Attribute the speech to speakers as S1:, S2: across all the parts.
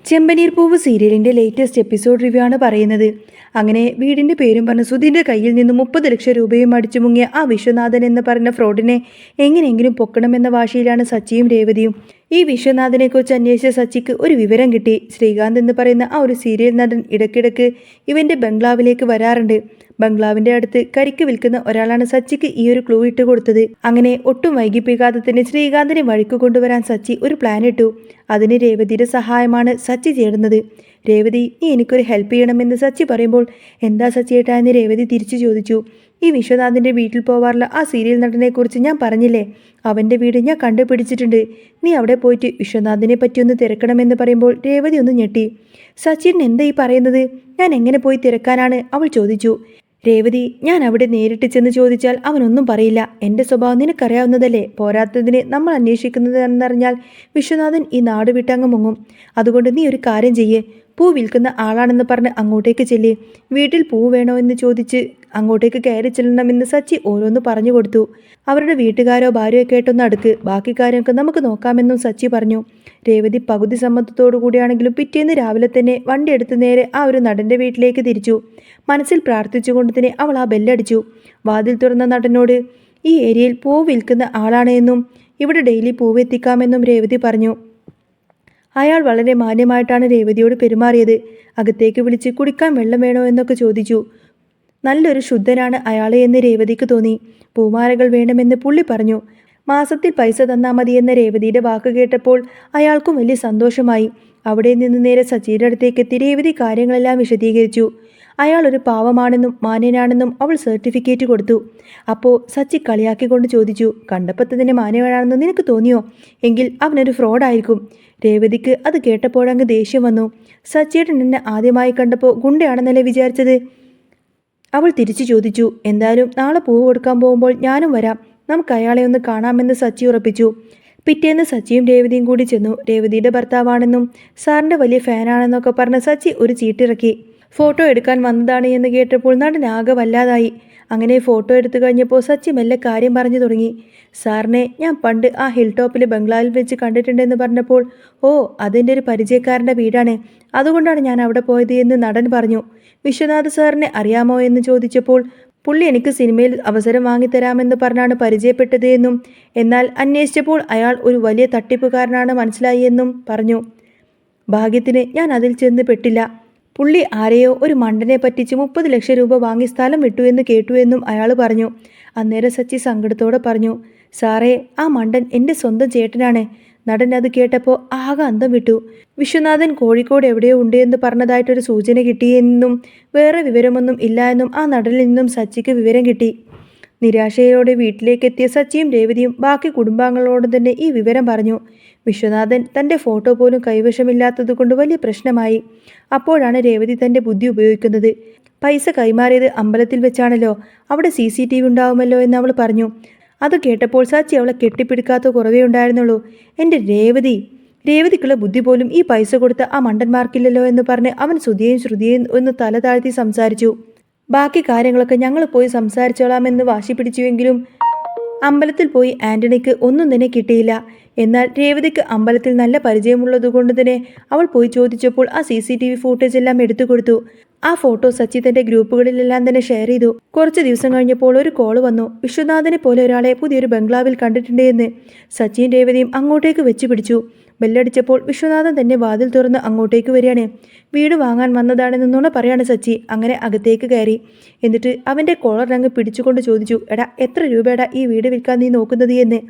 S1: ചെമ്പനീർ പൂവ് സീരിയലിൻ്റെ latest episode review ആണ് പറയുന്നത്. അങ്ങനെ വീടിൻ്റെ പേരും പറഞ്ഞ് സുധീൻ്റെ കയ്യിൽ നിന്ന് 30 ലക്ഷം രൂപയും അടിച്ചു മുങ്ങിയ ആ വിശ്വനാഥൻ എന്ന് പറഞ്ഞ ഫ്രോഡിനെ എങ്ങനെയെങ്കിലും പൊക്കണമെന്ന വാശിയിലാണ് സച്ചിയും രേവതിയും. ഈ വിശ്വനാഥനെക്കുറിച്ച് അന്വേഷിച്ച സച്ചിക്ക് ഒരു വിവരം കിട്ടി. ശ്രീകാന്ത് എന്ന് പറയുന്ന ആ ഒരു സീരിയൽ നടൻ ഇടയ്ക്കിടയ്ക്ക് ഇവൻ്റെ ബംഗ്ലാവിലേക്ക് വരാറുണ്ട്. ബംഗ്ലാവിൻ്റെ അടുത്ത് കരിക്ക് വിൽക്കുന്ന ഒരാളാണ് സച്ചിക്ക് ഈ ഒരു ക്ലൂ ഇട്ട് കൊടുത്തത്. അങ്ങനെ ഒട്ടും വൈകിപ്പിക്കാതെ തന്നെ ശ്രീകാന്തിനെ വഴിക്ക് കൊണ്ടുവരാൻ സച്ചി ഒരു പ്ലാൻ ഇട്ടു. അതിന് രേവതിയുടെ സഹായമാണ് സച്ചി ചേരുന്നത്. രേവതി, നീ എനിക്കൊരു ഹെൽപ്പ് ചെയ്യണമെന്ന് സച്ചി പറയുമ്പോൾ, എന്താ സച്ചിയേട്ടാ എന്ന് രേവതി തിരിച്ചു ചോദിച്ചു. ഈ വിശ്വനാഥിൻ്റെ വീട്ടിൽ പോവാറുള്ള ആ സീരിയൽ നടനെക്കുറിച്ച് ഞാൻ പറഞ്ഞില്ലേ, അവൻ്റെ വീട് ഞാൻ കണ്ടുപിടിച്ചിട്ടുണ്ട്. നീ അവിടെ പോയിട്ട് വിശ്വനാഥിനെ പറ്റിയൊന്ന് തിരക്കണമെന്ന് പറയുമ്പോൾ രേവതി ഒന്ന് ഞെട്ടി. സച്ചിൻ എന്താ ഈ പറയുന്നത്? ഞാൻ എങ്ങനെ പോയി തിരക്കാനാണ്? അവൾ ചോദിച്ചു. രേവതി, ഞാൻ അവിടെ നേരിട്ട് ചെന്ന് ചോദിച്ചാൽ അവനൊന്നും പറയില്ല. എൻ്റെ സ്വഭാവം നിനക്കറിയാവുന്നതല്ലേ. പോരാത്തതിന് നമ്മൾ അന്വേഷിക്കുന്നത് എന്നറിഞ്ഞാൽ വിശ്വനാഥൻ ഈ നാട് വിട്ടങ്ങ് മുങ്ങും. അതുകൊണ്ട് നീ ഒരു കാര്യം ചെയ്യേ, പൂ വിൽക്കുന്ന ആളാണെന്ന് പറഞ്ഞ് അങ്ങോട്ടേക്ക് ചെല്ലി. വീട്ടിൽ പൂ വേണോ എന്ന് ചോദിച്ച് അങ്ങോട്ടേക്ക് കയറി ചെല്ലണമെന്ന് സച്ചി ഓരോന്ന് പറഞ്ഞു കൊടുത്തു. അവരുടെ വീട്ടുകാരോ ഭാര്യയോ കേട്ടൊന്ന് അടുക്ക്, ബാക്കി കാര്യമൊക്കെ നമുക്ക് നോക്കാമെന്നും സച്ചി പറഞ്ഞു. രേവതി പകുതി സമ്മതത്തോടു കൂടിയാണെങ്കിലും പിറ്റേന്ന് രാവിലെ തന്നെ വണ്ടി എടുത്ത് നേരെ ആ ഒരു നടൻ്റെ വീട്ടിലേക്ക് തിരിച്ചു. മനസ്സിൽ പ്രാർത്ഥിച്ചുകൊണ്ട് തന്നെ അവൾ ആ ബെല്ലടിച്ചു. വാതിൽ തുറന്ന നടനോട് ഈ ഏരിയയിൽ പൂവ് വിൽക്കുന്ന ആളാണ് എന്നും ഇവിടെ ഡെയിലി പൂവ് എത്തിക്കാമെന്നും രേവതി പറഞ്ഞു. അയാൾ വളരെ മാന്യമായിട്ടാണ് രേവതിയോട് പെരുമാറിയത്. അകത്തേക്ക് വിളിച്ച് കുടിക്കാൻ വെള്ളം വേണോ എന്നൊക്കെ ചോദിച്ചു. നല്ലൊരു ശുദ്ധനാണ് അയാളെ എന്ന് രേവതിക്ക് തോന്നി. പൂമാലകൾ വേണമെന്ന് പുള്ളി പറഞ്ഞു. മാസത്തിൽ പൈസ തന്നാൽ മതിയെന്ന രേവതിയുടെ വാക്ക് കേട്ടപ്പോൾ അയാൾക്കും വലിയ സന്തോഷമായി. അവിടെ നിന്ന് നേരെ സച്ചിയുടെ അടുത്തേക്ക് എത്തി രേവതി കാര്യങ്ങളെല്ലാം വിശദീകരിച്ചു. അയാൾ ഒരു പാവമാണെന്നും മാന്യനാണെന്നും അവൾ സർട്ടിഫിക്കറ്റ് കൊടുത്തു. അപ്പോൾ സച്ചി കളിയാക്കിക്കൊണ്ട് ചോദിച്ചു, കണ്ടപ്പോൾ തന്നെ മാന്യനാണെന്ന് നിനക്ക് തോന്നിയോ? എങ്കിൽ അവനൊരു ഫ്രോഡായിരിക്കും. രേവതിക്ക് അത് കേട്ടപ്പോഴങ്ങ് ദേഷ്യം വന്നു. സച്ചിയേട്ടൻ എന്നെ ആദ്യമായി കണ്ടപ്പോൾ ഗുണ്ടയാണെന്നല്ലേ വിചാരിച്ചത്? അവൾ തിരിച്ചു ചോദിച്ചു. എന്തായാലും നാളെ പൂവ് കൊടുക്കാൻ പോകുമ്പോൾ ഞാനും വരാം, നമുക്ക് അയാളെ ഒന്ന് കാണാമെന്ന് സച്ചി ഉറപ്പിച്ചു. പിറ്റേന്ന് സച്ചിയും രേവതിയും കൂടി ചെന്നു. രേവതിയുടെ ഭർത്താവാണെന്നും സാറിൻ്റെ വലിയ ഫാനാണെന്നൊക്കെ പറഞ്ഞ് സച്ചി ഒരു ചീട്ടിറക്കി. ഫോട്ടോ എടുക്കാൻ വന്നതാണ് എന്ന് കേട്ടപ്പോൾ നടനാകെ വല്ലാതായി. അങ്ങനെ ഫോട്ടോ എടുത്തു കഴിഞ്ഞപ്പോൾ സച്ചി മെല്ലെ കാര്യം പറഞ്ഞു തുടങ്ങി. സാറിനെ ഞാൻ പണ്ട് ആ ഹിൽ ടോപ്പിലെ ബംഗ്ലാവിൽ വെച്ച് കണ്ടിട്ടുണ്ടെന്ന് പറഞ്ഞപ്പോൾ, ഓ അതെൻ്റെ ഒരു പരിചയക്കാരൻ്റെ വീടാണ്, അതുകൊണ്ടാണ് ഞാൻ അവിടെ പോയത് എന്ന് നടൻ പറഞ്ഞു. വിശ്വനാഥ് സാറിനെ അറിയാമോ എന്ന് ചോദിച്ചപ്പോൾ, പുള്ളി എനിക്ക് സിനിമയിൽ അവസരം വാങ്ങിത്തരാമെന്ന് പറഞ്ഞാണ് പരിചയപ്പെട്ടത് എന്നും എന്നാൽ അന്വേഷിച്ചപ്പോൾ അയാൾ ഒരു വലിയ തട്ടിപ്പുകാരനാണ് മനസ്സിലായി എന്നും പറഞ്ഞു. ഭാഗ്യത്തിന് ഞാൻ അതിൽ ചെന്ന് പെട്ടില്ല. പുള്ളി ആരെയോ ഒരു മണ്ടനെ പറ്റിച്ച് 30 ലക്ഷം രൂപ വാങ്ങി സ്ഥലം വിട്ടു എന്ന് കേട്ടു എന്നും അയാൾ പറഞ്ഞു. അന്നേരം സച്ചി സങ്കടത്തോടെ പറഞ്ഞു, സാറേ, ആ മണ്ടൻ എൻ്റെ സ്വന്തം ചേട്ടനാണ്. നടൻ അത് കേട്ടപ്പോൾ ആകെ അന്തം വിട്ടു. വിശ്വനാഥൻ കോഴിക്കോട് എവിടെയോ ഉണ്ട് എന്ന് പറഞ്ഞതായിട്ടൊരു സൂചന കിട്ടിയെന്നും വേറെ വിവരമൊന്നും ഇല്ല എന്നും ആ നടനിൽ നിന്നും സച്ചിക്ക് വിവരം കിട്ടി. നിരാശയോടെ വീട്ടിലേക്ക് എത്തിയ സച്ചിയും രേവതിയും ബാക്കി കുടുംബാംഗങ്ങളോട് തന്നെ ഈ വിവരം പറഞ്ഞു. വിശ്വനാഥൻ തൻ്റെ ഫോട്ടോ പോലും കൈവശമില്ലാത്തത് കൊണ്ട് വലിയ പ്രശ്നമായി. അപ്പോഴാണ് രേവതി തൻ്റെ ബുദ്ധി ഉപയോഗിക്കുന്നത്. പൈസ കൈമാറിയത് അമ്പലത്തിൽ വെച്ചാണല്ലോ, അവിടെ CCTV ഉണ്ടാവുമല്ലോ എന്ന് അവൾ പറഞ്ഞു. അത് കേട്ടപ്പോൾ സച്ചി അവളെ കെട്ടിപ്പിടിക്കാത്ത കുറവേ ഉണ്ടായിരുന്നുള്ളൂ. എൻ്റെ രേവതിക്കുള്ള ബുദ്ധി പോലും ഈ പൈസ കൊടുത്ത ആ മണ്ടന്മാർക്കില്ലല്ലോ എന്ന് പറഞ്ഞ് അവൻ ശ്രുതിയെയും ശ്രുതിയെയും ഒന്ന് തല താഴ്ത്തി സംസാരിച്ചു. ബാക്കി കാര്യങ്ങളൊക്കെ ഞങ്ങൾ പോയി സംസാരിച്ചോളാമെന്ന് വാശി പിടിച്ചുവെങ്കിലും അമ്പലത്തിൽ പോയി ആൻ്റണിക്ക് ഒന്നും തന്നെ കിട്ടിയില്ല. എന്നാൽ രേവതിക്ക് അമ്പലത്തിൽ നല്ല പരിചയമുള്ളതുകൊണ്ട് തന്നെ അവൾ പോയി ചോദിച്ചപ്പോൾ ആ CCTV ഫൂട്ടേജ് എല്ലാം എടുത്തു കൊടുത്തു. ആ ഫോട്ടോ സച്ചി തൻ്റെ ഗ്രൂപ്പുകളിലെല്ലാം തന്നെ ഷെയർ ചെയ്തു. കുറച്ച് ദിവസം കഴിഞ്ഞപ്പോൾ ഒരു കോള് വന്നു. വിശ്വനാഥനെ പോലെ ഒരാളെ പുതിയൊരു ബംഗ്ലാവിൽ കണ്ടിട്ടുണ്ട് എന്ന്. സച്ചിയും രേവതിയും അങ്ങോട്ടേക്ക് വെച്ച് പിടിച്ചു. ബെല്ലടിച്ചപ്പോൾ വിശ്വനാഥൻ തന്നെ വാതിൽ തുറന്ന് അങ്ങോട്ടേക്ക് വരികയാണ്. വീട് വാങ്ങാൻ വന്നതാണെന്ന് നുണ പറയാണ് സച്ചി. അങ്ങനെ അകത്തേക്ക് കയറി. എന്നിട്ട് അവൻ്റെ കോളർ അങ്ങ് പിടിച്ചുകൊണ്ട് ചോദിച്ചു, എടാ എത്ര രൂപയുടെ ഈ വീട് വിൽക്കാൻ നീ നോക്കുന്നത് എന്ന്.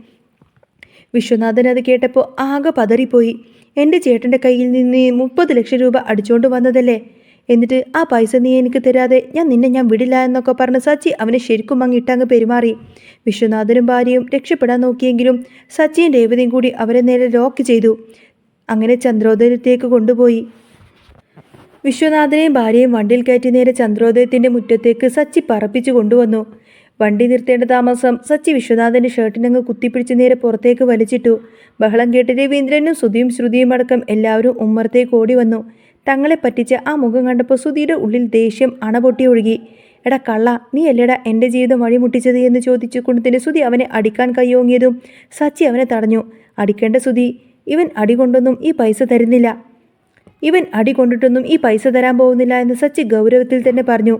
S1: വിശ്വനാഥൻ അത് കേട്ടപ്പോൾ ആകെ പതറിപ്പോയി. എൻ്റെ ചേട്ടൻ്റെ കയ്യിൽ നിന്ന് 30 ലക്ഷം രൂപ അടിച്ചുകൊണ്ട് വന്നതല്ലേ, എന്നിട്ട് ആ പൈസ നീ എനിക്ക് തരാതെ ഞാൻ വിടില്ല എന്നൊക്കെ പറഞ്ഞ് സച്ചി അവനെ ശരിക്കും അങ്ങിട്ടങ്ങ് പെരുമാറി. വിശ്വനാഥനും ഭാര്യയും രക്ഷപ്പെടാൻ നോക്കിയെങ്കിലും സച്ചിയും രേവതിയും കൂടി അവരെ നേരെ ലോക്ക് ചെയ്തു. അങ്ങനെ ചന്ദ്രോദയത്തേക്ക് കൊണ്ടുപോയി. വിശ്വനാഥനെയും ഭാര്യയും വണ്ടിയിൽ കയറ്റി നേരെ ചന്ദ്രോദയത്തിൻ്റെ മുറ്റത്തേക്ക് സച്ചി പറപ്പിച്ചു കൊണ്ടുവന്നു. വണ്ടി നിർത്തേണ്ട താമസം സച്ചി വിശ്വനാഥൻ്റെ ഷർട്ടിനങ്ങ് കുത്തിപ്പിടിച്ച് നേരെ പുറത്തേക്ക് വലിച്ചിട്ടു. ബഹളം കേട്ട് രവീന്ദ്രനും ശ്രുതിയും ശ്രുതിയും അടക്കം എല്ലാവരും ഉമ്മറത്തേക്ക് ഓടി വന്നു. തങ്ങളെ പറ്റിച്ച ആ മുഖം കണ്ടപ്പോൾ ശ്രുതിയുടെ ഉള്ളിൽ ദേഷ്യം അണപൊട്ടി ഒഴുകി. എടാ കള്ള, നീ അല്ലേടാ എൻ്റെ ജീവിതം വഴിമുട്ടിച്ചത് എന്ന് ചോദിച്ചുകൊണ്ട് തന്നെ ശ്രുതി അവനെ അടിക്കാൻ കയ്യോങ്ങിയതും സച്ചി അവനെ തടഞ്ഞു. അടിക്കേണ്ട ശ്രുതി, ഇവൻ അടി കൊണ്ടൊന്നും ഈ പൈസ തരുന്നില്ല. ഇവൻ അടി കൊണ്ടിട്ടൊന്നും ഈ പൈസ തരാൻ പോകുന്നില്ല എന്ന് സച്ചി ഗൗരവത്തിൽ തന്നെ പറഞ്ഞു.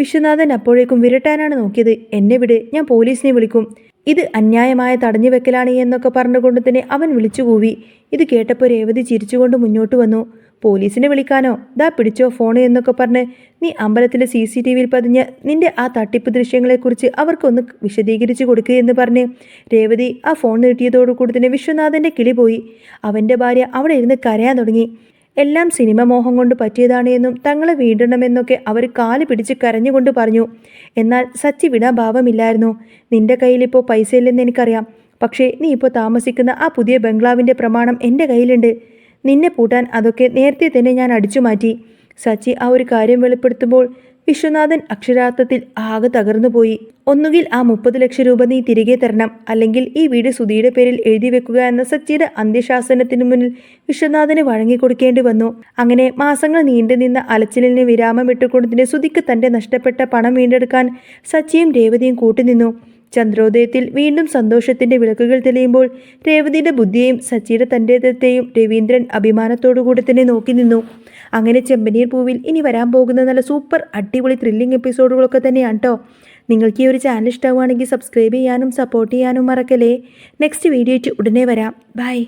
S1: വിശ്വനാഥൻ അപ്പോഴേക്കും വിരട്ടാനാണ് നോക്കിയത്. എന്നെ വിട്, ഞാൻ പോലീസിനെ വിളിക്കും. ഇത് അന്യായമായ തടഞ്ഞു വെക്കലാണ് എന്നൊക്കെ പറഞ്ഞുകൊണ്ട് തന്നെ അവൻ വിളിച്ചു കൂവി. ഇത് കേട്ടപ്പോൾ രേവതി ചിരിച്ചുകൊണ്ട് മുന്നോട്ട് വന്നു. പോലീസിനെ വിളിക്കാനോ? ദാ പിടിച്ചോ ഫോണ് എന്നൊക്കെ പറഞ്ഞ് നീ അമ്പലത്തിലെ CCTVയിൽ പതിഞ്ഞ നിന്റെ ആ തട്ടിപ്പ് ദൃശ്യങ്ങളെക്കുറിച്ച് അവർക്കൊന്ന് വിശദീകരിച്ചു കൊടുക്കുക എന്ന് പറഞ്ഞ് രേവതി ആ ഫോൺ നീട്ടിയതോടുകൂടി തന്നെ വിശ്വനാഥൻ്റെ കിളി പോയി. അവൻ്റെ ഭാര്യ അവിടെ ഇരുന്ന് കരയാൻ തുടങ്ങി. എല്ലാം സിനിമ മോഹം കൊണ്ട് പറ്റിയതാണ് എന്നും തങ്ങളെ വീണ്ടണമെന്നൊക്കെ അവർ കാല് പിടിച്ച് കരഞ്ഞുകൊണ്ട് പറഞ്ഞു. എന്നാൽ സച്ചി വിടാൻ ഭാവമില്ലായിരുന്നു. നിന്റെ കയ്യിലിപ്പോൾ പൈസയില്ലെന്ന് എനിക്കറിയാം. പക്ഷേ നീ ഇപ്പോൾ താമസിക്കുന്ന ആ പുതിയ ബംഗ്ലാവിൻ്റെ പ്രമാണം എൻ്റെ കയ്യിലുണ്ട്. നിന്നെ പൂട്ടാൻ അതൊക്കെ നേരത്തെ തന്നെ ഞാൻ അടിച്ചു മാറ്റി. സച്ചി ആ ഒരു കാര്യം വെളിപ്പെടുത്തുമ്പോൾ വിശ്വനാഥൻ അക്ഷരാർത്ഥത്തിൽ ആകെ തകർന്നുപോയി. ഒന്നുകിൽ ആ 30 ലക്ഷം രൂപ നീ തിരികെ തരണം, അല്ലെങ്കിൽ ഈ വീട് സുധിയുടെ പേരിൽ എഴുതി വെക്കുക എന്ന സച്ചിയുടെ അന്ത്യശാസനത്തിനു മുന്നിൽ വിശ്വനാഥന് വഴങ്ങിക്കൊടുക്കേണ്ടി വന്നു. അങ്ങനെ മാസങ്ങൾ നീണ്ടുനിന്ന അലച്ചിലിന് വിരാമം ഇട്ടുകൊണ്ടതിന് സുധിക്ക് തൻ്റെ നഷ്ടപ്പെട്ട പണം വീണ്ടെടുക്കാൻ സച്ചിയും രേവതിയും കൂട്ടുനിന്നു. ചന്ദ്രോദയത്തിൽ വീണ്ടും സന്തോഷത്തിൻ്റെ വിളക്കുകൾ തെളിയുമ്പോൾ രേവതിയുടെ ബുദ്ധിയെയും സച്ചിയുടെ തൻ്റെതെയും രവീന്ദ്രൻ അഭിമാനത്തോടുകൂടി തന്നെ നോക്കി നിന്നു. അങ്ങനെ ചെമ്പനീർ പൂവിൽ ഇനി വരാൻ പോകുന്ന നല്ല സൂപ്പർ അടിപൊളി ത്രില്ലിംഗ് എപ്പിസോഡുകളൊക്കെ തന്നെയാണ് കേട്ടോ. നിങ്ങൾക്ക് ഈ ഒരു ചാനൽ ഇഷ്ടമാവുകയാണെങ്കിൽ സബ്സ്ക്രൈബ് ചെയ്യാനും സപ്പോർട്ട് ചെയ്യാനും മറക്കല്ലേ. നെക്സ്റ്റ് വീഡിയോ ആയിട്ട് ഉടനെ വരാം. ബൈ.